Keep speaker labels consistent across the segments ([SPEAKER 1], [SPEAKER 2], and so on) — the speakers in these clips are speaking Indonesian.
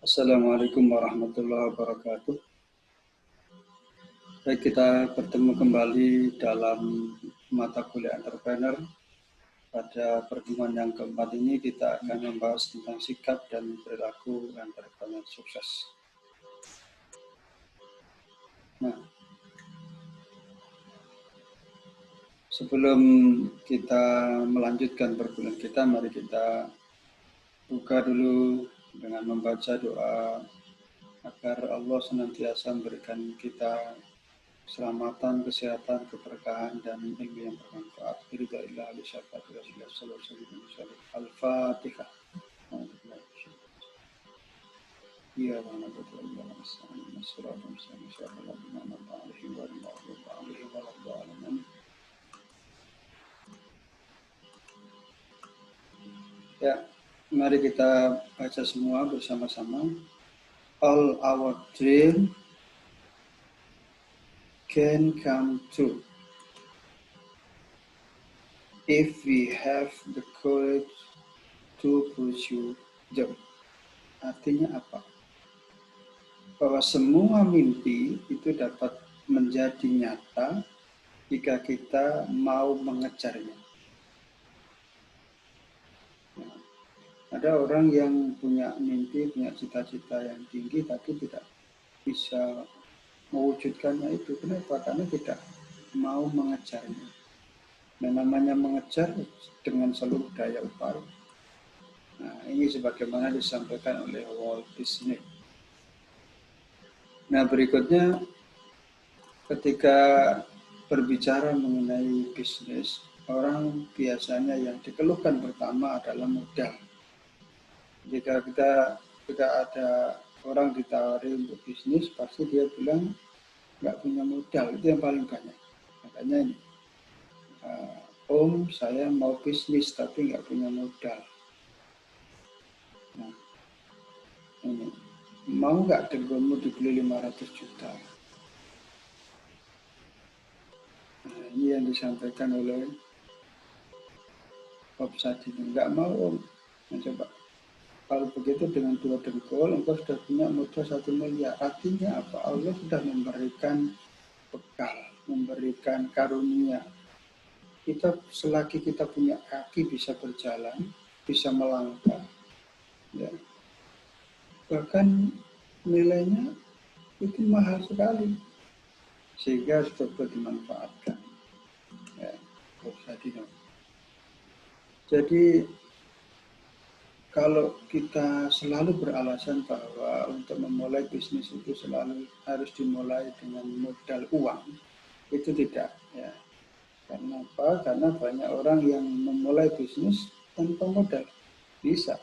[SPEAKER 1] Assalamualaikum warahmatullahi wabarakatuh. Baik, kita bertemu kembali dalam mata kuliah entrepreneur. Pada pertemuan yang keempat ini kita akan membahas tentang sikap dan perilaku entrepreneur sukses. Nah, sebelum kita melanjutkan perkuliahan kita, mari kita buka dulu dengan membaca doa agar Allah senantiasa memberikan kita keselamatan, kesehatan, keberkahan, dan ilmu yang bermanfaat. Al-Fatihah. Ya Ya, mari kita baca semua bersama-sama. All our dream can come true if we have the courage to pursue them. Artinya apa? Bahwa semua mimpi itu dapat menjadi nyata jika kita mau mengejarnya. Nah, ada orang yang punya mimpi, punya cita-cita yang tinggi, tapi tidak bisa mewujudkannya itu. Kenapa? Karena tidak mau mengejarnya. Nah, namanya mengejar dengan seluruh daya upaya. Nah, ini sebagaimana disampaikan oleh Walt Disney. Nah, berikutnya ketika berbicara mengenai bisnis, orang biasanya yang dikeluhkan pertama adalah modal. Jika ada orang ditawari untuk bisnis, pasti dia bilang nggak punya modal, itu yang paling banyak. Makanya ini, Om, saya mau bisnis tapi nggak punya modal. Nah, ini mau nggak dengkulmu dibeli 500 juta? Nah, ini yang disampaikan oleh Bob Sadino. Nggak mau Om. Nah, coba kalau begitu dengan 2 dengkul engkau sudah punya modal 1 miliar. Artinya apa? Allah sudah memberikan bekal, memberikan karunia. Kita selagi kita punya kaki bisa berjalan, bisa melangkah, ya. Bahkan nilainya itu mahal sekali, sehingga sudah dimanfaatkan. Ya, jadi kalau kita selalu beralasan bahwa untuk memulai bisnis itu selalu harus dimulai dengan modal uang, itu tidak, ya. Karena apa? Karena banyak orang yang memulai bisnis tanpa modal. Bisa.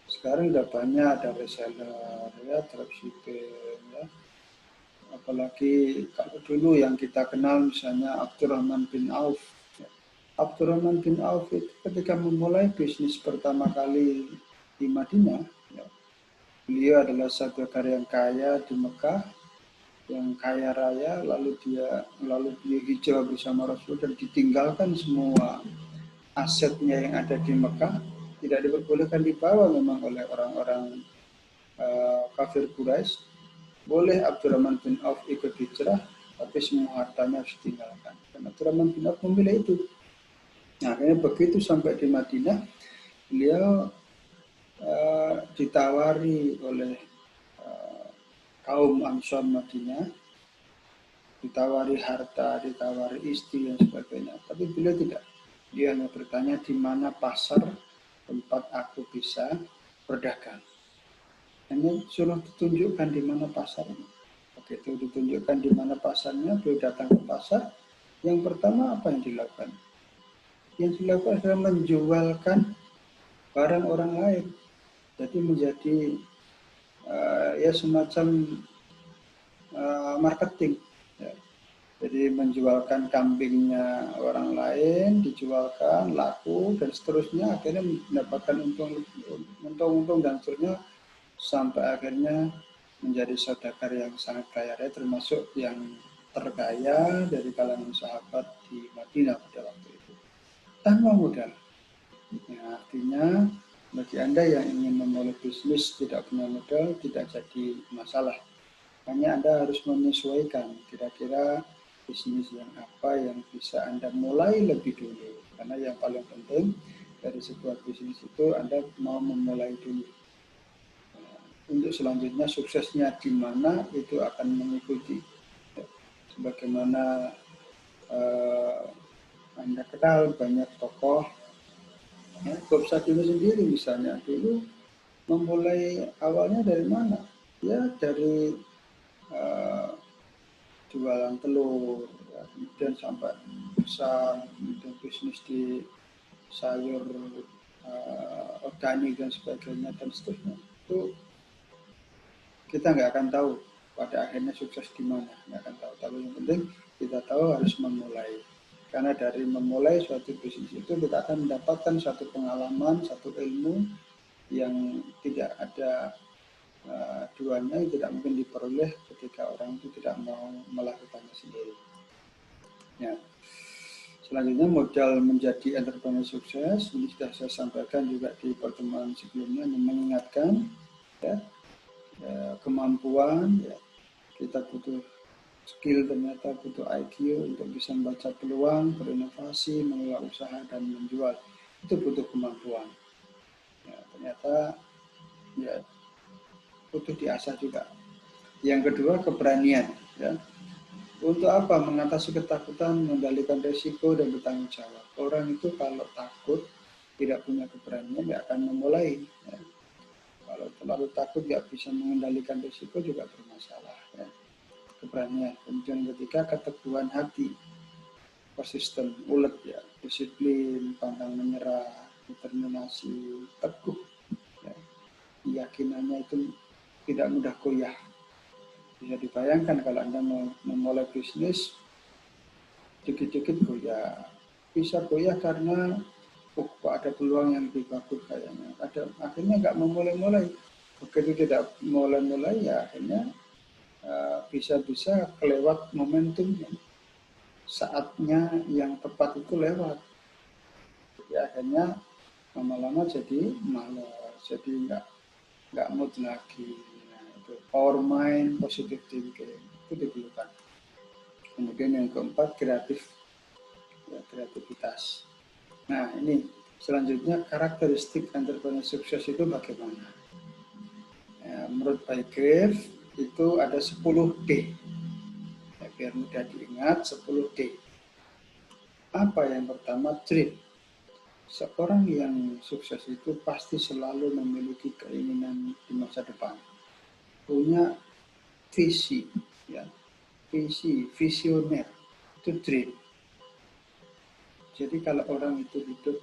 [SPEAKER 1] Sekarang udah banyak ada reseller, ya, dropshipping, ya. Apalagi kalau dulu yang kita kenal misalnya Abdurrahman bin Auf. Ya. Abdurrahman bin Auf itu ketika memulai bisnis pertama kali di Madinah, ya, beliau adalah satu yang kaya di Mekah, yang kaya raya, lalu dia hijrah bersama Rasul dan ditinggalkan semua asetnya yang ada di Mekah, tidak diperbolehkan dibawa memang oleh orang-orang kafir Quraisy. Boleh Abdurrahman bin Auf ikut hijrah, tapi semua hartanya harus ditinggalkan. Dan Abdurrahman bin Auf memilih itu. Nah, akhirnya begitu sampai di Madinah, beliau ditawari oleh kaum Ansar Madinah, ditawari harta, ditawari istri dan sebagainya. Tapi beliau tidak. Dia hanya bertanya di mana pasar tempat aku bisa berdagang. Hanya suruh ditunjukkan di mana pasarnya. Begitu ditunjukkan di mana pasarnya, beliau datang ke pasar. Yang pertama apa yang dilakukan? Yang dilakukan adalah menjualkan barang orang lain. Jadi menjadi ya semacam marketing. Ya. Jadi menjualkan kambingnya orang lain, dijualkan, laku, dan seterusnya, akhirnya mendapatkan untung dan seterusnya, sampai akhirnya menjadi saudagar yang sangat kaya raya, termasuk yang terkaya dari kalangan sahabat di Madinah pada waktu itu. Tanpa modal. Ya, artinya Bagi Anda yang ingin memulai bisnis tidak punya modal, tidak jadi masalah. Hanya Anda harus menyesuaikan kira-kira bisnis yang apa yang bisa Anda mulai lebih dulu. Karena yang paling penting dari sebuah bisnis itu Anda mau memulai dulu. Untuk selanjutnya suksesnya di mana itu akan mengikuti. Sebagaimana Anda kenal banyak tokoh, ya, Bob Sadino sendiri misalnya dulu memulai awalnya dari mana? Ya dari jualan telur, ya, kemudian sampai besar, kemudian bisnis di sayur organik dan sebagainya dan seterusnya. Itu kita nggak akan tahu pada akhirnya sukses di mana, nggak akan tahu. Tapi yang penting kita tahu harus memulai. Karena dari memulai suatu bisnis itu kita akan mendapatkan satu pengalaman, satu ilmu yang tidak ada duanya, yang tidak mungkin diperoleh ketika orang itu tidak mau melakukannya sendiri. Ya. Selanjutnya modal menjadi entrepreneur sukses, ini sudah saya sampaikan juga di pertemuan sebelumnya, mengingatkan ya, kemampuan, ya, kita butuh skill, ternyata butuh IQ untuk bisa membaca peluang, berinovasi, mengelola usaha dan menjual. Itu butuh kemampuan. Ya, ternyata ya butuh diasah juga. Yang kedua keberanian. Ya. Untuk apa? Mengatasi ketakutan, mengendalikan risiko dan bertanggung jawab. Orang itu kalau takut, tidak punya keberanian, nggak akan memulai. Ya. Kalau terlalu takut, nggak bisa mengendalikan risiko juga bermasalah. Ya. Keberanian. Kemudian ketiga keteguhan hati, persisten, ulet ya, disiplin, pantang menyerah, determinasi, teguh. Ya. Keyakinannya itu tidak mudah goyah. Bisa dibayangkan kalau Anda mau memulai bisnis, dikit-dikit goyah. Bisa goyah karena kok ada peluang yang lebih bagus kayaknya. Akhirnya nggak memulai-mulai. Begitu tidak mulai-mulai ya akhirnya bisa-bisa kelewat momentum. Saatnya yang tepat itu lewat. Jadi akhirnya lama-lama jadi malas, jadi nggak mood lagi. Nah, itu power mind, positive thinking itu diperlukan. Kemudian yang keempat kreatif, ya, kreativitas. Nah ini selanjutnya karakteristik entrepreneur sukses itu bagaimana? Ya, menurut Bygrave itu ada 10D. Ya, biar mudah diingat 10D. Apa yang pertama? Dream. Seorang yang sukses itu pasti selalu memiliki keinginan di masa depan. Punya visi, ya, visioner, itu dream. Jadi kalau orang itu hidup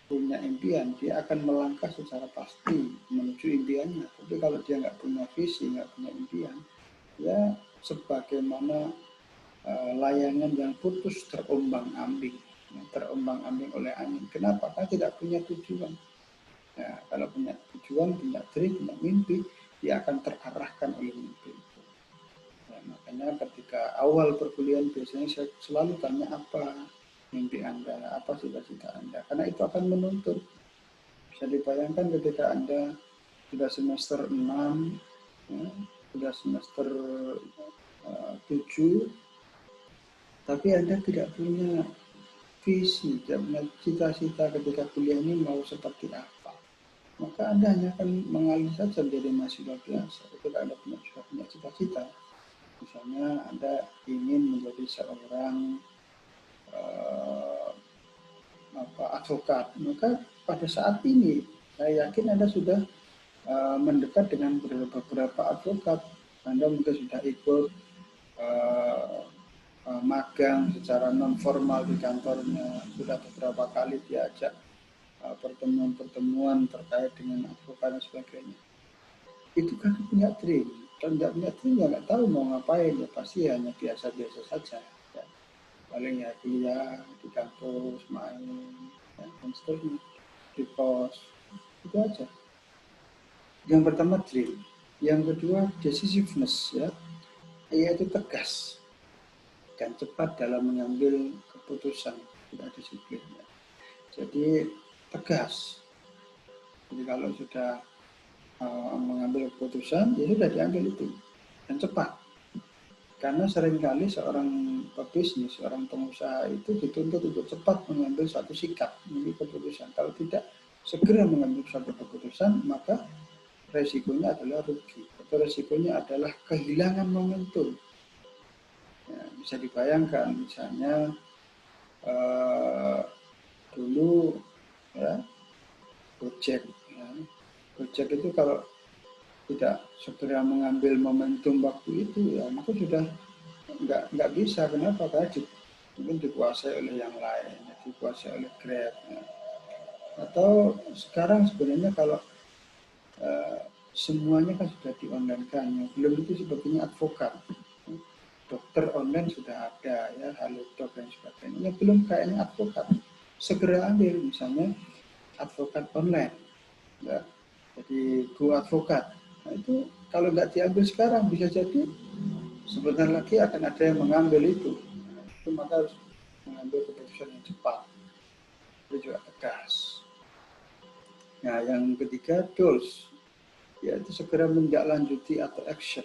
[SPEAKER 1] punya impian, dia akan melangkah secara pasti menuju impiannya. Tapi kalau dia nggak punya visi, nggak punya impian, ya sebagaimana layangan yang putus terombang-ambing, terombang-ambing oleh angin. Kenapa? Karena tidak punya tujuan. Ya, kalau punya tujuan, punya dream, punya mimpi, dia akan terarahkan oleh mimpi itu. Ya, makanya ketika awal perkuliahan biasanya saya selalu tanya apa mimpi Anda, apa cita-cita Anda, karena itu akan menuntut. Bisa dibayangkan ketika Anda sudah semester 6, ya, sudah semester 7, tapi Anda tidak punya visi, tidak punya cita-cita ketika kuliah ini mau seperti apa, maka Anda hanya akan mengalir saja menjadi mahasiswa biasa. Ketika Anda punya cita-cita, misalnya Anda ingin menjadi seorang advokat, maka pada saat ini saya yakin Anda sudah mendekat dengan beberapa advokat. Anda mungkin sudah ikut magang secara non formal di kantornya, sudah beberapa kali diajak pertemuan-pertemuan terkait dengan advokat dan sebagainya. Itu kan punya dream. Kalau tidak punya dream ya nggak tahu mau ngapain, ya pasti hanya biasa-biasa saja. Ya. Paling ya kuliah di kampus, main, ya, dan seterusnya, di kos, itu aja. Yang pertama dream, yang kedua decisiveness, ya, yaitu tegas dan cepat dalam mengambil keputusan, tidak disiplin. Ya. Jadi tegas. Jadi kalau sudah mengambil keputusan, ya sudah diambil itu dan cepat. Karena seringkali seorang pebisnis, seorang pengusaha itu dituntut untuk cepat mengambil satu sikap, mengambil keputusan. Kalau tidak segera mengambil satu keputusan, maka resikonya adalah rugi. Atau resikonya adalah kehilangan momentum. Ya, bisa dibayangkan, misalnya dulu ya Gojek, ya. Gojek itu kalau tidak segera mengambil momentum waktu itu, ya maka sudah nggak bisa. Kenapa? Karena mungkin dikuasai oleh yang lain, dikuasai oleh Grab. Ya. Atau sekarang sebenarnya kalau semuanya kan sudah di online kan, ya. Belum itu sebetulnya advokat, dokter online sudah ada ya, Halodoc dan sebagainya. Belum kayaknya advokat, segera ambil misalnya advokat online, ya. Jadi Go Advokat. Nah itu kalau nggak diambil sekarang bisa jadi sebentar lagi akan ada yang mengambil itu. Itu maka harus mengambil keputusan yang cepat, itu juga tegas. Nah yang ketiga tools, yaitu segera menindaklanjuti atau action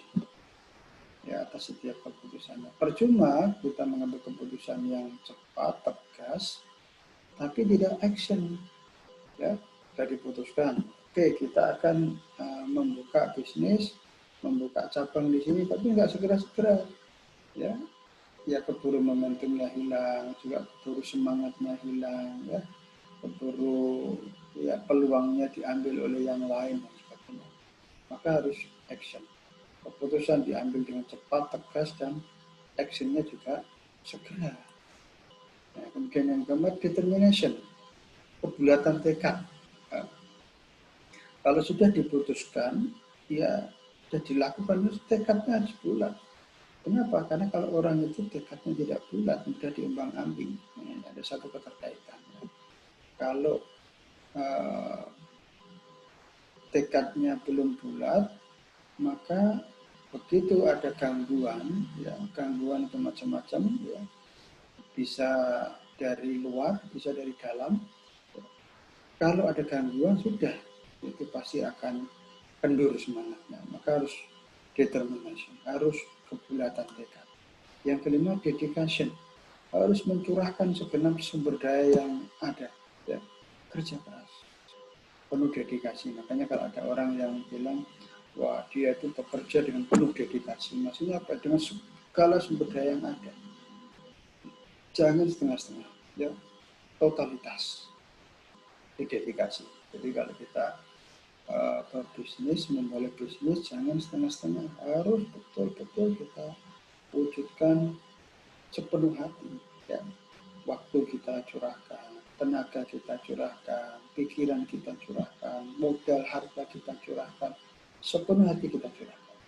[SPEAKER 1] ya atas setiap keputusannya. Percuma kita mengambil keputusan yang cepat, tegas, tapi tidak action. Ya, sudah diputuskan. Oke, kita akan membuka bisnis, membuka cabang di sini, tapi nggak segera-segera. Ya, ya keburu momentumnya hilang, juga keburu semangatnya hilang, ya, keburu ya peluangnya diambil oleh yang lain dan sebagainya. Maka harus action. Keputusan diambil dengan cepat, tegas, dan actionnya juga segera. Nah, kemudian yang keempat, determination, kebulatan tekad. Nah, kalau sudah diputuskan, ya sudah dilakukan, tekadnya harus bulat. Kenapa? Karena kalau orang itu tekadnya tidak bulat, mudah diumbang-ambing. Nah, ada satu keterkaitan. Kalau tekadnya belum bulat, maka begitu ada gangguan, ya gangguan itu macam-macam, ya bisa dari luar, bisa dari dalam. Kalau ada gangguan sudah, itu pasti akan kendur semangatnya. Maka harus determination, harus kebulatan tekad. Yang kelima, dedication, harus mencurahkan segenap sumber daya yang ada, ya kerja keras, penuh dedikasi. Makanya kalau ada orang yang bilang, wah dia itu bekerja dengan penuh dedikasi, maksudnya apa? Dengan segala sumber daya yang ada. Jangan setengah-setengah, ya totalitas, dedikasi. Jadi kalau kita berbisnis, memulai bisnis, jangan setengah-setengah, harus betul-betul kita wujudkan sepenuh hati. Ya. Waktu kita curahkan, tenaga kita curahkan, pikiran kita curahkan, modal harta kita curahkan, sepenuh hati kita curahkan.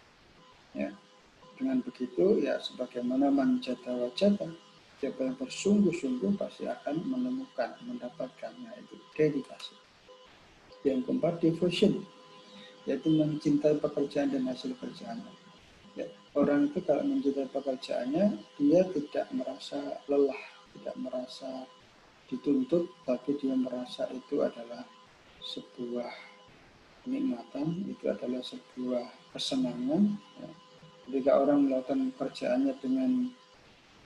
[SPEAKER 1] Ya. Dengan begitu, ya sebagaimana manjata wajata, siapa yang bersungguh-sungguh pasti akan menemukan, mendapatkannya, itu dedikasi. Yang keempat, devotion, yaitu mencintai pekerjaan dan hasil kerjaannya. Ya, orang itu kalau mencintai pekerjaannya, dia tidak merasa lelah, tidak merasa dituntut, tapi dia merasa itu adalah sebuah kenikmatan, itu adalah sebuah kesenangan. Ya. Ketika orang melakukan pekerjaannya dengan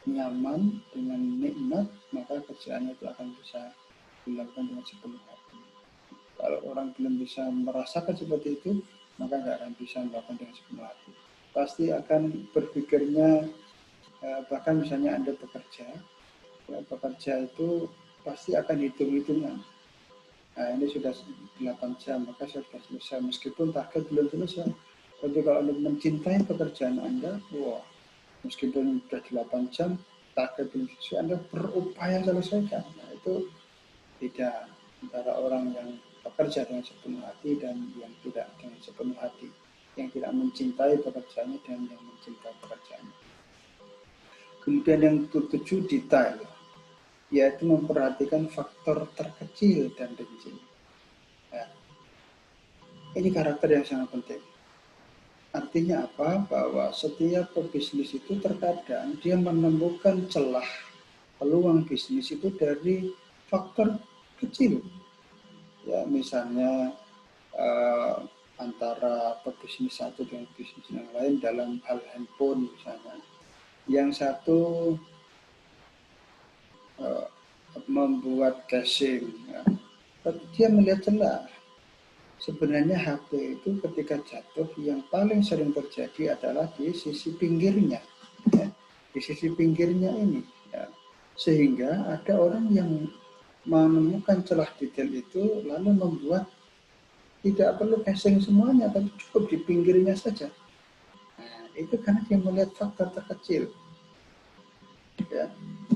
[SPEAKER 1] nyaman, dengan nikmat, maka kerjaannya itu akan bisa dilakukan dengan sepenuh hati. Kalau orang belum bisa merasakan seperti itu, maka nggak akan bisa melakukan dengan sepenuh hati. Pasti akan berpikirnya, bahkan misalnya Anda bekerja, ya, bekerja itu pasti akan hitung-hitungan. Nah, ini sudah 8 jam, maka saya sudah selesai, meskipun target belum selesai. Tapi kalau Anda mencintai pekerjaan Anda, wah, meskipun sudah 8 jam, target belum selesai, Anda berupaya selesaikan. Nah, itu tidak antara orang yang bekerja dengan sepenuh hati dan yang tidak dengan sepenuh hati, yang tidak mencintai pekerjaannya dan yang mencintai pekerjaannya. Kemudian yang ketujuh, detail, yaitu memperhatikan faktor terkecil dan kecil. Ya. Ini karakter yang sangat penting. Artinya apa? Bahwa setiap pebisnis itu terkadang dia menemukan celah peluang bisnis itu dari faktor kecil. Ya, misalnya uh, antara pebisnis satu dengan bisnis yang lain dalam hal handphone misalnya. Yang satu uh, membuat casing, ya. Tapi dia melihat celah. Sebenarnya HP itu ketika jatuh yang paling sering terjadi adalah di sisi pinggirnya, ya. Di sisi pinggirnya ini, ya. Sehingga ada orang yang menemukan celah detail itu lalu membuat tidak perlu casing semuanya, tapi cukup di pinggirnya saja. Nah, itu karena dia melihat faktor terkecil, ya.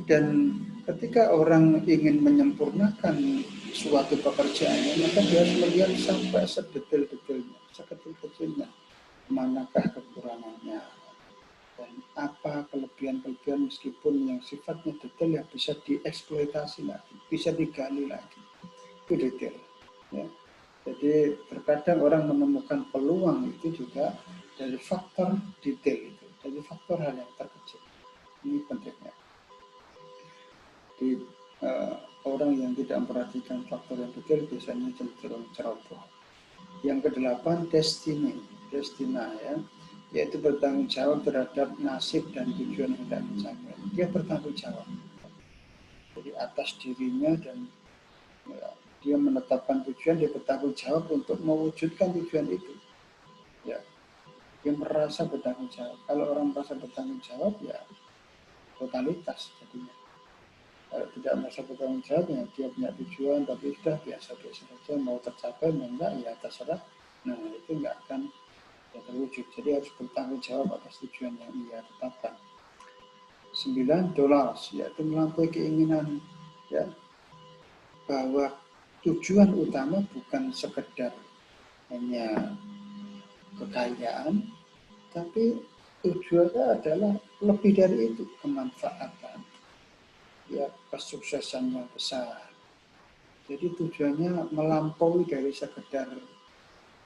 [SPEAKER 1] Dan ketika orang ingin menyempurnakan suatu pekerjaannya, maka dia harus melihat sampai sedetail-detailnya, sekecil-kecilnya, manakah kekurangannya, dan apa kelebihan-kelebihan meskipun yang sifatnya detail yang bisa dieksploitasi lagi, bisa digali lagi. Itu detail, ya. Jadi terkadang orang menemukan peluang itu juga dari faktor detail itu, dari faktor hal yang terkecil. Ini pentingnya. Di orang yang tidak memperhatikan faktor yang detail biasanya cenderung ceroboh. Yang kedelapan, destina, ya, yaitu bertanggung jawab terhadap nasib dan tujuan yang tidak dicapai. Dia bertanggung jawab, jadi atas dirinya, dan ya, dia menetapkan tujuan, dia bertanggung jawab untuk mewujudkan tujuan itu. Ya, dia merasa bertanggung jawab. Kalau orang merasa bertanggung jawab, ya totalitas jadinya. Kalau tidak merasa bertanggung jawab, ya dia punya tujuan tapi sudah biasa-biasa saja, mau tercapai mau enggak ya terserah. Nah, itu enggak akan terwujud. Jadi harus bertanggung jawab atas tujuan yang ia tetapkan. 9, dollars, yaitu melampaui keinginan, ya, bahwa tujuan utama bukan sekedar hanya kekayaan, tapi tujuannya adalah lebih dari itu, kemanfaatan, ya, kesuksesan yang besar. Jadi tujuannya melampaui dari sekedar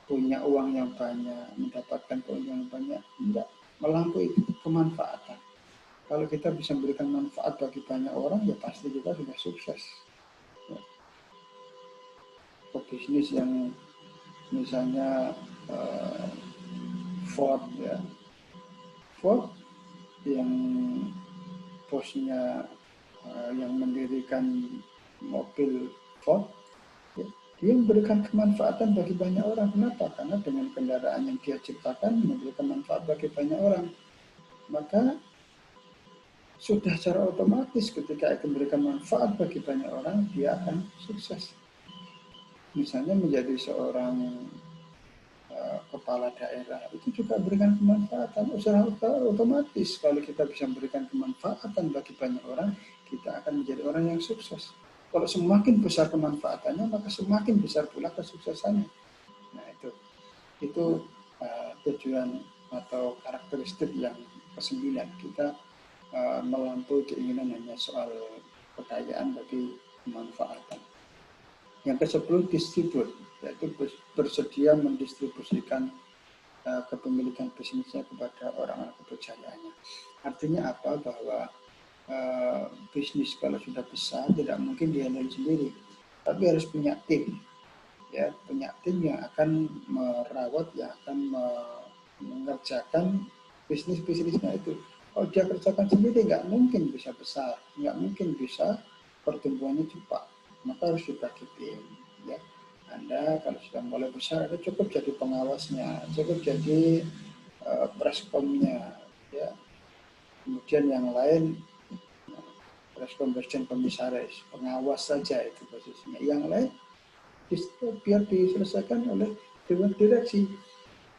[SPEAKER 1] punya uang yang banyak, mendapatkan keuntungan yang banyak, enggak, melampaui itu, kemanfaatan. Kalau kita bisa memberikan manfaat bagi banyak orang, ya pasti kita sudah sukses. Ya. Bisnis yang misalnya Ford, ya, Ford yang bosnya yang mendirikan mobil Ford, ya, dia memberikan kemanfaatan bagi banyak orang. Kenapa? Karena dengan kendaraan yang dia ciptakan memberikan manfaat bagi banyak orang. Maka sudah secara otomatis ketika itu memberikan manfaat bagi banyak orang, dia akan sukses. Misalnya menjadi seorang kepala daerah, itu juga berikan kemanfaatan. Secara otomatis kalau kita bisa memberikan kemanfaatan bagi banyak orang, kita akan menjadi orang yang sukses. Kalau semakin besar kemanfaatannya, maka semakin besar pula kesuksesannya. Nah, itu tujuan atau karakteristik yang ke-9. Kita melampaui keinginan hanya soal kekayaan, tapi kemanfaatan. Yang ke-10, distribut, yaitu bersedia mendistribusikan kepemilikan bisnisnya kepada orang-orang kepercayaannya. Artinya apa? Bahwa bisnis kalau sudah besar tidak mungkin dihandle sendiri, tapi harus punya tim, ya, punya tim yang akan merawat, yang akan mengerjakan bisnisnya itu. Kalau dia kerjakan sendiri nggak mungkin bisa besar, nggak mungkin bisa pertumbuhannya cepat. Maka harus dibagi tim, ya. Anda kalau sudah mulai besar, Anda cukup jadi pengawasnya, cukup jadi preskomnya, ya. Kemudian yang lain preskom, presiden, komisaris, pengawas saja itu posisinya. Yang lain biar diselesaikan oleh dewan direksi.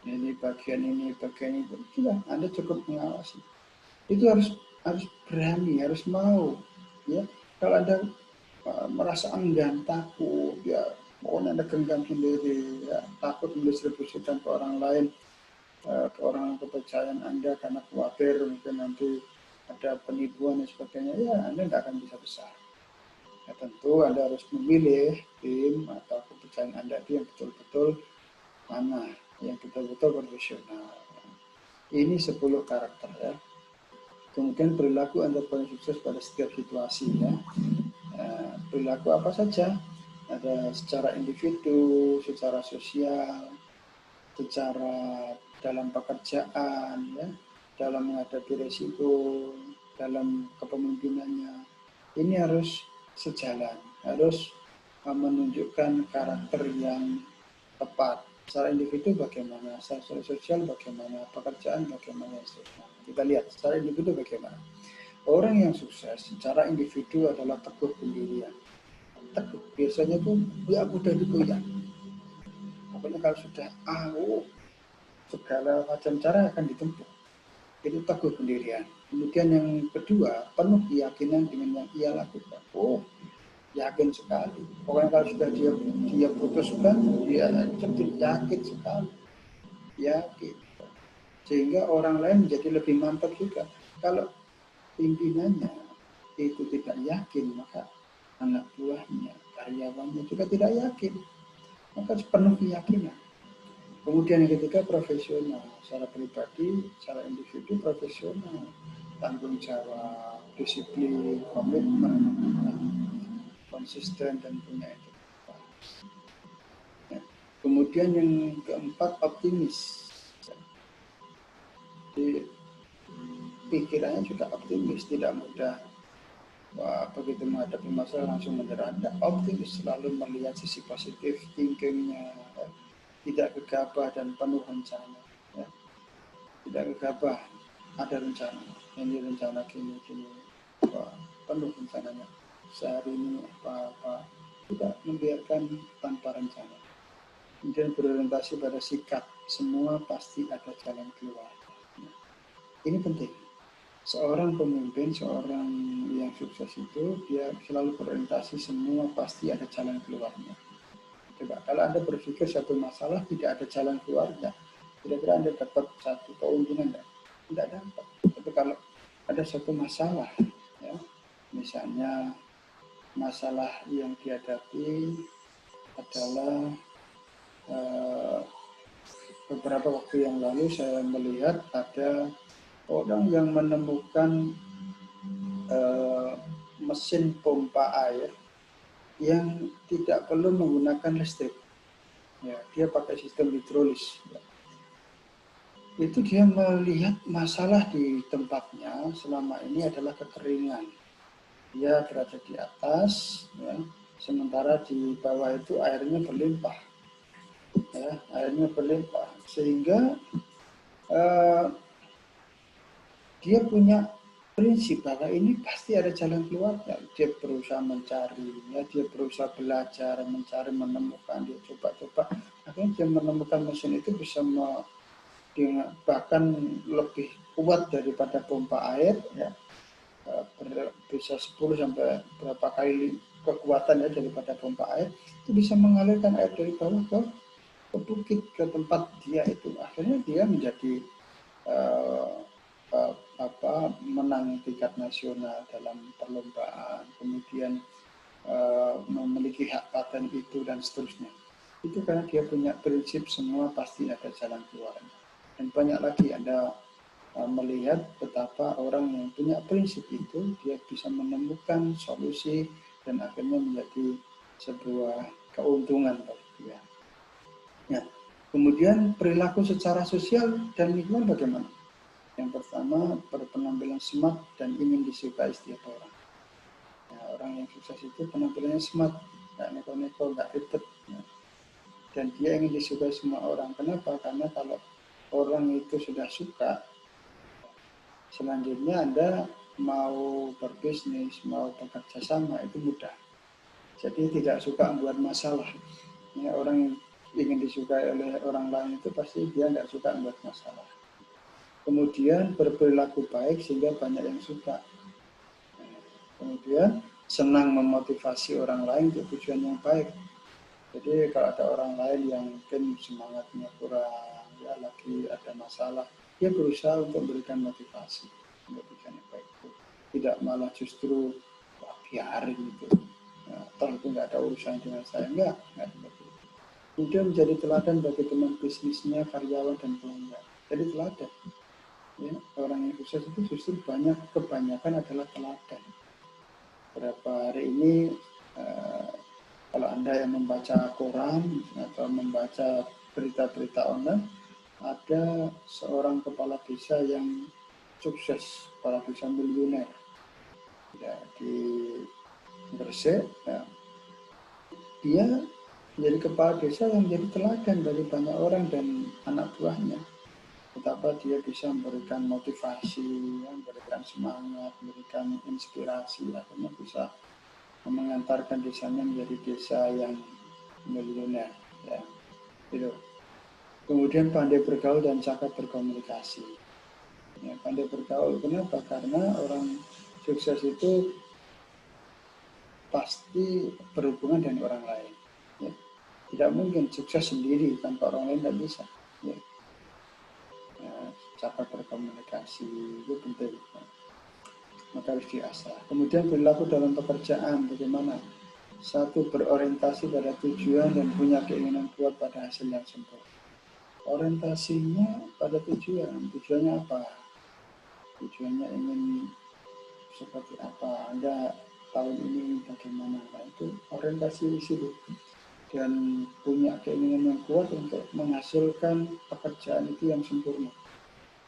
[SPEAKER 1] Ini bagian itu, sudah Anda cukup mengawasi. Itu harus berani, harus mau, ya. Kalau Anda merasa enggan, takut, ya, pokoknya Anda genggam sendiri, ya, takut mendistribusikan ke orang lain, ke orang kepercayaan Anda karena khawatir mungkin nanti ada penipuan dan sebagainya, ya Anda tidak akan bisa besar. Ya, tentu Anda harus memilih tim atau kepercayaan Anda itu yang betul-betul mana, yang betul-betul profesional. Ini 10 karakter, ya. Kemudian perilaku Anda paling sukses pada setiap situasi, ya. Perilaku apa saja? Ada secara individu, secara sosial, secara dalam pekerjaan, ya, dalam menghadapi resiko, dalam kepemimpinannya. Ini harus sejalan, harus menunjukkan karakter yang tepat. Secara individu bagaimana, secara sosial bagaimana, pekerjaan bagaimana, seterusnya. Kita lihat secara individu bagaimana. Orang yang sukses secara individu adalah teguh pendirian. Teguh, biasanya tuh dia mudah digoyah. Pokoknya kalau sudah segala macam cara akan ditempuh. Itu teguh pendirian. Kemudian yang kedua, penuh keyakinan dengan yang ia lakukan. Yakin sekali. Pokoknya kalau sudah dia putuskan, dia yakin sekali. Yakin. Sehingga orang lain menjadi lebih mantap juga. Kalau pimpinannya itu tidak yakin, maka anak buahnya, karyawannya juga tidak yakin. Maka penuh keyakinan. Kemudian yang ketiga, profesional. Secara pribadi, secara individu profesional. Tanggung jawab, disiplin, komitmen, konsisten, dan punya integritas. Ya. Kemudian yang keempat, optimis. Jadi pikirannya juga optimis, tidak mudah begitu menghadapi masalah langsung menyerah. Optimis, selalu melihat sisi positif thinkingnya, ya. Tidak gegabah dan penuh rencana, ya. Tidak gegabah, ada rencana, ini rencana gini penuh rencananya, sehari ini apa, tidak membiarkan tanpa rencana. Kemudian berorientasi pada sikap, semua pasti ada jalan keluar. Ini penting. Seorang pemimpin, seorang yang sukses itu, dia selalu berorientasi semua pasti ada jalan keluarnya. Coba, kalau Anda berpikir satu masalah tidak ada jalan keluarnya, kira-kira Anda dapat satu keuntungan enggak? Tidak dapat. Tapi kalau ada satu masalah, ya, misalnya masalah yang dihadapi adalah beberapa waktu yang lalu saya melihat ada orang yang menemukan mesin pompa air yang tidak perlu menggunakan listrik. Ya, dia pakai sistem hidrolis. Ya. Itu dia melihat masalah di tempatnya selama ini adalah kekeringan. Dia berada di atas, ya, sementara di bawah itu airnya berlimpah. Ya, airnya berlimpah, sehingga dia punya prinsip bahwa ini pasti ada jalan keluarnya. Dia berusaha mencari, ya, dia berusaha belajar, mencari, menemukan, dia coba-coba. Akhirnya dia menemukan mesin itu bisa bahkan lebih kuat daripada pompa air, ya. Bisa 10 sampai berapa kali kekuatan, ya, daripada pompa air. Itu bisa mengalirkan air dari bawah ke bukit, ke tempat dia itu. Akhirnya dia menjadi menang tingkat nasional dalam perlombaan, kemudian memiliki hak paten itu dan seterusnya. Itu karena dia punya prinsip semua pasti ada jalan keluarnya. Dan banyak lagi Anda melihat betapa orang yang punya prinsip itu dia bisa menemukan solusi dan akhirnya menjadi sebuah keuntungan bagi dia. Nah, kemudian perilaku secara sosial dan lingkungan bagaimana? Yang pertama, berpenampilan smart dan ingin disukai setiap orang. Nah, orang yang sukses itu penampilannya smart, nggak neko-neko, nggak ribet. Ya. Dan dia ingin disukai semua orang. Kenapa? Karena kalau orang itu sudah suka, selanjutnya Anda mau berbisnis, mau bekerja sama, itu mudah. Jadi tidak suka membuat masalah. Ya, orang yang ingin disukai oleh orang lain itu pasti dia nggak suka membuat masalah. Kemudian berperilaku baik sehingga banyak yang suka. Kemudian senang memotivasi orang lain untuk tujuan yang baik. Jadi kalau ada orang lain yang mungkin semangatnya kurang, ya lagi ada masalah, dia berusaha untuk memberikan motivasi untuk tujuan yang baik. Tidak malah justru biarin itu. Nah, toh itu nggak ada urusan dengan saya, enggak seperti itu. Kemudian menjadi teladan bagi teman bisnisnya, karyawan dan pelanggan. Jadi teladan. Ya, orang yang sukses itu justru kebanyakan adalah teladan. Berapa hari ini Kalau Anda yang membaca koran atau membaca berita-berita online, ada seorang kepala desa yang sukses, kepala desa miliuner ya, di Gresik. Ya. Dia menjadi kepala desa yang menjadi teladan bagi banyak orang dan anak buahnya. Betapa dia bisa memberikan motivasi, memberikan semangat, memberikan inspirasi, akhirnya bisa mengantarkan desanya menjadi desa yang miliuner. Ya, gitu. Kemudian pandai bergaul dan cakap berkomunikasi. Ya, pandai bergaul, kenapa? Karena orang sukses itu pasti berhubungan dengan orang lain. Ya. Tidak mungkin sukses sendiri tanpa orang lain, tidak bisa. Ya. Ya, cakap berkomunikasi itu penting. Maka harus diasah. Kemudian perilaku dalam pekerjaan bagaimana? Satu, berorientasi pada tujuan dan punya keinginan kuat pada hasil yang sempurna. Orientasinya pada tujuan. Tujuannya apa? Tujuannya ingin seperti apa? Anda tahun ini bagaimana? Nah, itu orientasi di situ. Dan punya keinginan yang kuat untuk menghasilkan pekerjaan itu yang sempurna.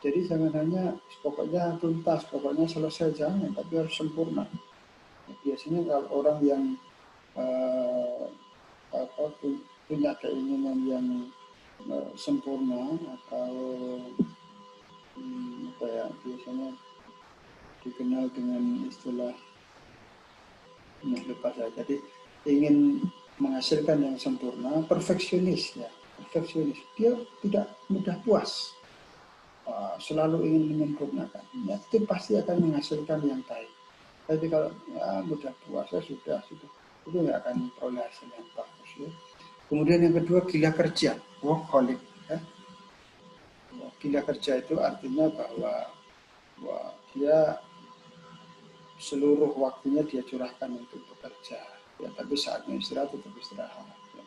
[SPEAKER 1] Jadi jangan hanya pokoknya tuntas, pokoknya selesai, jangan, tapi harus sempurna. Biasanya kalau orang yang punya keinginan yang sempurna atau apa ya, biasanya dikenal dengan istilah lupa saya. Jadi ingin menghasilkan yang sempurna, perfeksionis ya, perfeksionis. Dia tidak mudah puas, selalu ingin menyempurnakan. Ya, itu pasti akan menghasilkan yang baik. Tapi kalau ya, mudah puas ya sudah, itu nggak akan peroleh hasil yang bagus. Ya. Kemudian yang kedua, gila kerja, workaholic. Ya. Gila kerja itu artinya bahwa dia seluruh waktunya dia curahkan untuk bekerja. Ya, tapi saatnya istirahat tetap istirahat. Ya.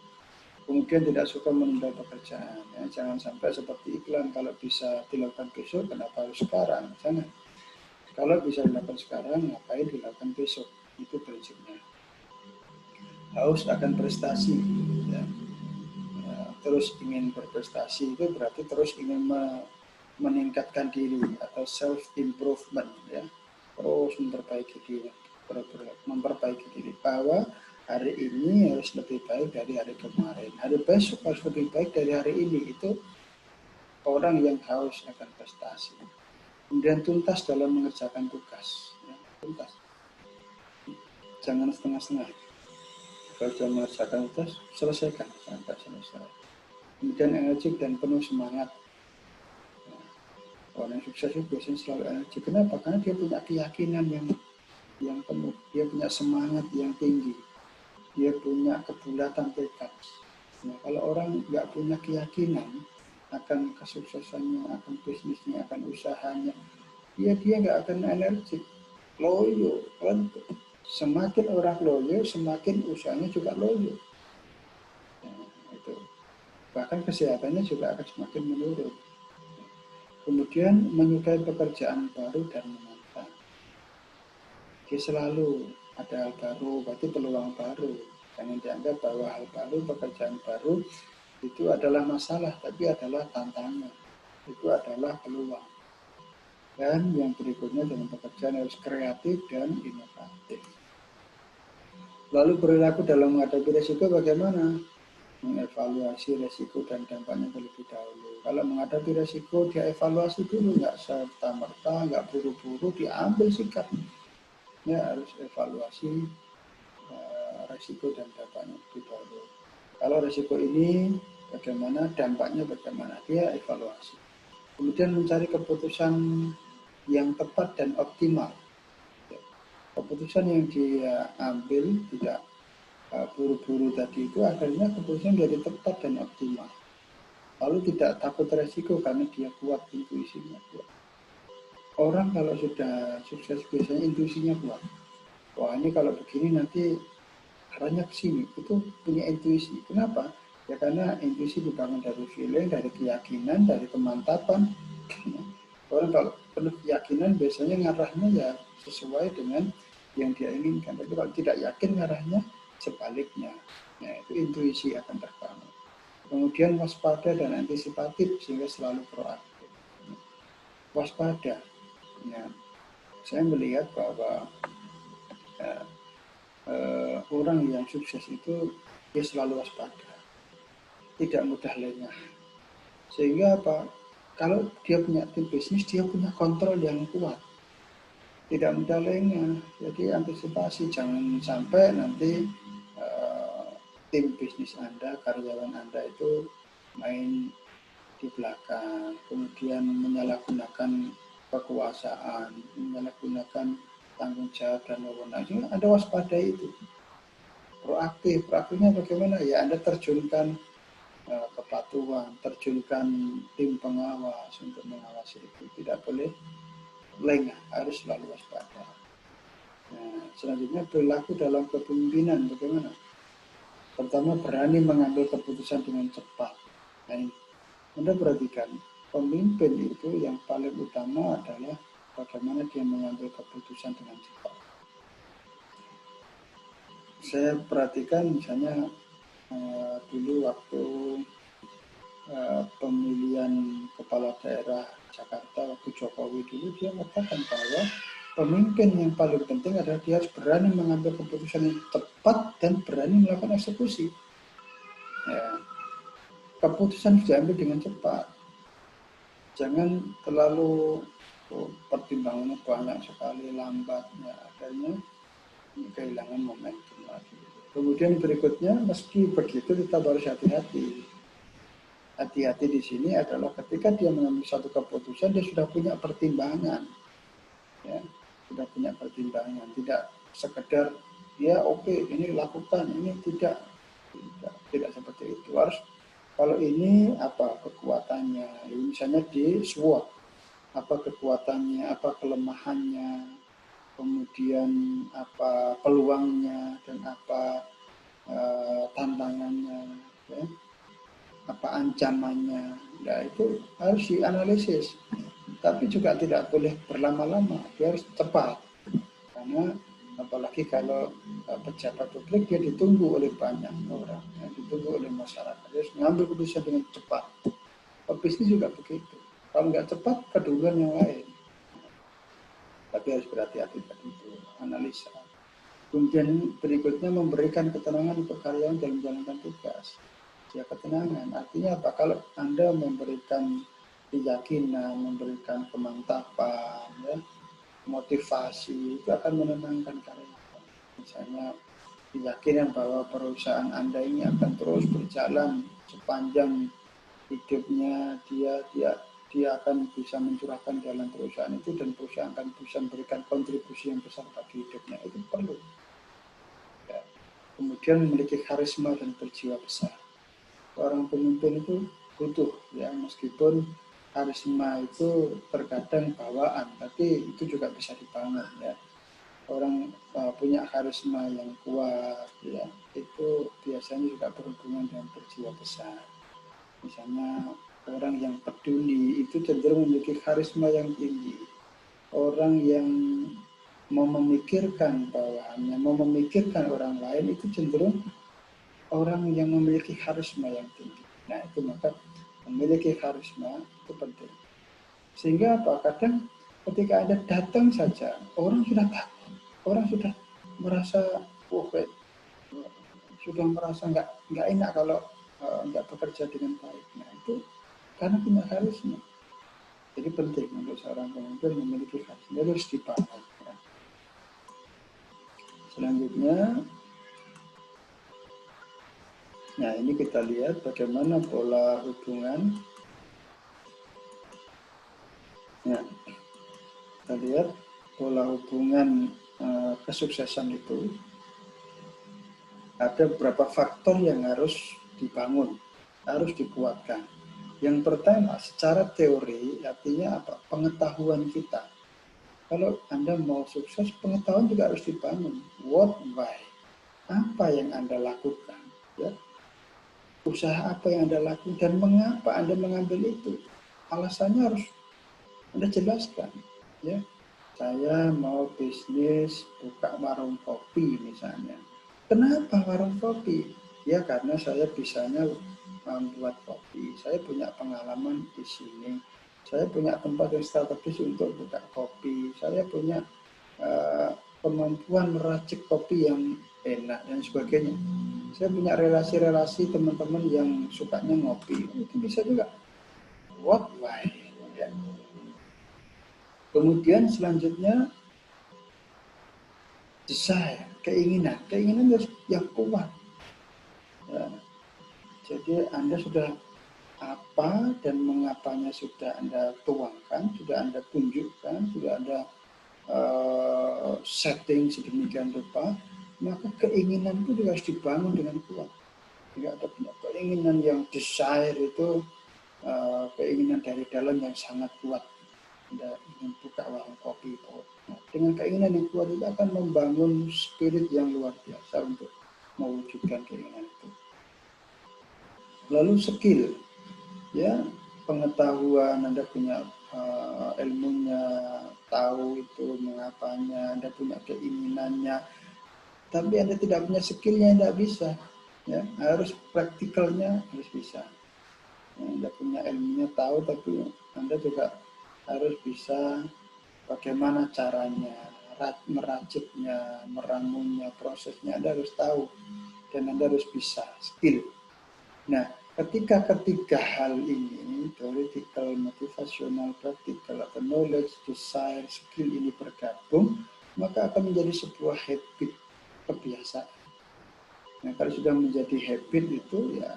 [SPEAKER 1] Kemudian tidak suka menunda pekerjaan. Ya. Jangan sampai seperti iklan, kalau bisa dilakukan besok, kenapa harus sekarang? Jangan. Kalau bisa dilakukan sekarang, ngapain dilakukan besok? Itu prinsipnya. Haus akan prestasi. Ya. Ya, terus ingin berprestasi itu berarti terus ingin meningkatkan diri atau self improvement ya, terus memperbaiki diri bahwa hari ini harus lebih baik dari hari kemarin, hari besok harus lebih baik dari hari ini. Itu orang yang haus akan prestasi. Kemudian tuntas dalam mengerjakan tugas ya, tuntas, jangan setengah-setengah. Kalau sudah mengerjakan tugas, selesaikan sampai selesai. Kemudian energik dan penuh semangat. Orang yang sukses itu biasanya selalu energi. Kenapa? Karena dia punya keyakinan yang penuh, dia punya semangat yang tinggi, dia punya kebulatan tekad. Nah, kalau orang nggak punya keyakinan akan kesuksesannya, akan bisnisnya, akan usahanya, dia nggak akan energi, loyo. Kan? Semakin orang loyo, semakin usahanya juga loyo. Nah, itu. Bahkan kesehatannya juga akan semakin menurun. Kemudian menyukai pekerjaan baru dan menantang. Dia selalu ada hal baru, berarti peluang baru. Jangan dianggap bahwa hal baru, pekerjaan baru itu adalah masalah, tapi adalah tantangan. Itu adalah peluang. Dan yang berikutnya dalam pekerjaan harus kreatif dan inovatif. Lalu perilaku dalam menghadapi risiko bagaimana? Mengevaluasi resiko dan dampaknya terlebih dahulu. Kalau menghadapi resiko, dia evaluasi dulu, nggak serta-merta, nggak buru-buru diambil sikap. Ya harus evaluasi resiko dan dampaknya terlebih dahulu. Kalau resiko ini bagaimana, dampaknya bagaimana, dia evaluasi. Kemudian mencari keputusan yang tepat dan optimal. Keputusan yang dia ambil tidak buru-buru tadi itu akhirnya keputusan jadi tepat dan optimal. Lalu tidak takut resiko karena dia kuat intuisinya. Orang kalau sudah sukses biasanya intuisinya kuat. Wah ini kalau begini nanti arahnya ke sini. Itu punya intuisi. Kenapa? Ya karena intuisi dibangun dari feeling, dari keyakinan, dari kemantapan. Orang kalau penuh keyakinan biasanya ngarahnya ya sesuai dengan yang dia inginkan. Tapi kalau tidak yakin ngarahnya, sebaliknya. Nah, itu intuisi akan terbangun. Kemudian waspada dan antisipatif sehingga selalu proaktif. Waspada. Ya, saya melihat bahwa orang yang sukses itu dia selalu waspada, tidak mudah lengah. Sehingga apa? Kalau dia punya tim bisnis, dia punya kontrol yang kuat, tidak mudah lengah. Jadi antisipasi jangan sampai nanti tim bisnis Anda, karyawan Anda itu main di belakang, kemudian menyalahgunakan kekuasaan, menyalahgunakan tanggung jawab dan wewenang. Anda waspadai itu. Proaktifnya bagaimana? Ya Anda terjunkan kepatuhan, terjunkan tim pengawas untuk mengawasi itu. Tidak boleh lengah, harus selalu waspada. Nah, selanjutnya perilaku dalam kepemimpinan bagaimana? Pertama, berani mengambil keputusan dengan cepat. Nah, Anda perhatikan, pemimpin itu yang paling utama adalah bagaimana dia mengambil keputusan dengan cepat. Saya perhatikan misalnya dulu waktu pemilihan kepala daerah Jakarta waktu Jokowi dulu, dia mengatakan bahwa pemimpin yang paling penting adalah dia harus berani mengambil keputusan yang tepat dan berani melakukan eksekusi. Ya, keputusan harus diambil dengan cepat. Jangan terlalu pertimbangannya banyak sekali, lambatnya, akhirnya kehilangan momentum lagi. Kemudian berikutnya, meski begitu kita harus hati-hati. Hati-hati di sini adalah ketika dia mengambil satu keputusan, dia sudah punya pertimbangan, ya, sudah punya pertimbangan, tidak sekedar dia oke, ini lakukan, ini tidak seperti itu. Harus kalau ini apa kekuatannya, misalnya di SWOT, apa kekuatannya, apa kelemahannya, kemudian apa peluangnya dan apa tantangannya, ya, apa ancamannya. Nah, itu harus dianalisis, tapi juga tidak boleh berlama-lama, dia harus cepat, karena apalagi kalau pejabat publik dia ditunggu oleh banyak orang, ya, ditunggu oleh masyarakat, dia harus mengambil keputusan dengan cepat. Pebisnis juga begitu, kalau nggak cepat keduluan yang lain, tapi harus berhati-hati tadi itu, analisa. Kemudian berikutnya memberikan ketenangan untuk karyawan dalam menjalankan tugas. Ya ketenangan, artinya apa? Kalau Anda memberikan keyakinan, memberikan kemantapan, ya, motivasi, itu akan menenangkan karyawan. Misalnya keyakinan bahwa perusahaan Anda ini akan terus berjalan sepanjang hidupnya, dia akan bisa mencurahkan dalam perusahaan itu dan perusahaan akan bisa memberikan kontribusi yang besar bagi hidupnya, itu perlu. Ya. Kemudian memiliki karisma dan berjiwa besar. Orang pemimpin itu butuh, ya, meskipun karisma itu terkadang bawaan, tapi itu juga bisa dibangun, ya. Orang punya karisma yang kuat, ya, itu biasanya juga berhubungan dengan berjiwa besar. Misalnya orang yang peduli itu cenderung memiliki karisma yang tinggi. Orang yang mau memikirkan bawahannya, mau memikirkan orang lain itu cenderung orang yang memiliki karisma yang tinggi. Nah, itu maka memiliki karisma itu penting. Sehingga apa? Kadang ketika Anda datang saja, orang sudah takut, orang sudah merasa sudah merasa nggak enak kalau nggak bekerja dengan baik. Nah, itu karena punya karisma. Jadi penting untuk seorang pemimpin memiliki karisma, harus dibangun. Ya. Selanjutnya, nah ini kita lihat bagaimana pola hubungan. Ya, kita lihat pola hubungan kesuksesan itu ada beberapa faktor yang harus dibangun, harus dikuatkan. Yang pertama, secara teori artinya apa? Pengetahuan kita. Kalau Anda mau sukses, pengetahuan juga harus dibangun. What, why? Apa yang Anda lakukan? Ya, usaha apa yang Anda lakukan dan mengapa Anda mengambil itu? Alasannya harus Anda jelaskan. Ya, saya mau bisnis buka warung kopi misalnya. Kenapa warung kopi? Ya karena saya bisanya membuat kopi. Saya punya pengalaman di sini. Saya punya tempat yang strategis untuk buka kopi. Saya punya kemampuan meracik kopi yang enak dan sebagainya. Saya punya relasi-relasi teman-teman yang sukanya ngopi. Itu bisa juga. What why? Ya. Kemudian selanjutnya desire, keinginan yang kuat. Ya. Jadi Anda sudah apa dan mengapanya sudah Anda tuangkan, sudah Anda tunjukkan, sudah Anda setting sedemikian rupa, maka keinginan itu juga harus dibangun dengan kuat. Jika ada punya keinginan yang desire itu keinginan dari dalam yang sangat kuat. Anda ingin buka warung kopi. Nah, dengan keinginan yang kuat itu akan membangun spirit yang luar biasa untuk mewujudkan keinginan itu. Lalu skill, ya pengetahuan, Anda punya ilmunya, tahu itu mengapanya, Anda punya keinginannya, tapi Anda tidak punya skillnya, tidak bisa. Ya, harus praktikalnya harus bisa. Anda punya ilmunya tahu, tapi Anda juga harus bisa bagaimana caranya, meraciknya, meramunya, prosesnya Anda harus tahu dan Anda harus bisa skill. Nah, ketika ketiga hal ini, theoretical, motivational, practical, atau knowledge, desire, skill ini bergabung, maka akan menjadi sebuah habit, kebiasaan. Nah, kalau sudah menjadi habit itu ya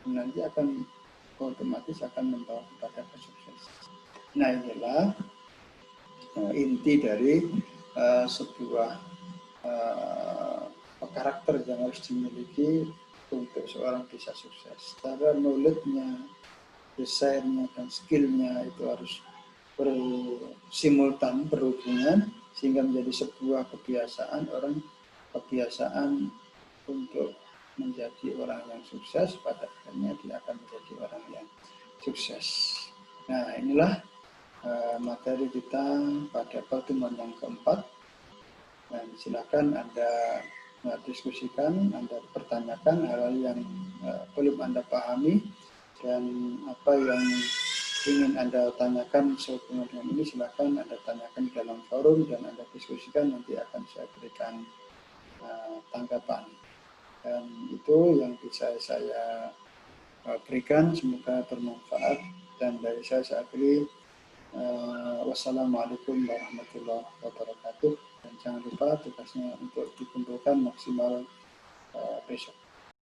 [SPEAKER 1] nanti akan otomatis akan membawa kepada kesuksesan. Nah, inilah inti dari sebuah karakter yang harus dimiliki untuk seorang bisa sukses. Cara knowledge-nya, desire-nya, dan skill-nya itu harus bersimultan, berhubungan, sehingga menjadi sebuah kebiasaan, orang kebiasaan untuk menjadi orang yang sukses, pada akhirnya dia akan menjadi orang yang sukses. Nah, inilah materi kita pada pertemuan yang keempat. Dan silakan Anda diskusikan, Anda pertanyakan hal-hal yang belum Anda pahami, dan apa yang ingin Anda tanyakan sehubungan dengan ini, silakan Anda tanyakan di dalam forum dan Anda diskusikan, nanti akan saya berikan tanggapan. Dan itu yang bisa saya berikan, semoga bermanfaat, dan dari saya akhiri. Wassalamualaikum warahmatullahi wabarakatuh, dan jangan lupa tugasnya untuk dikumpulkan maksimal besok.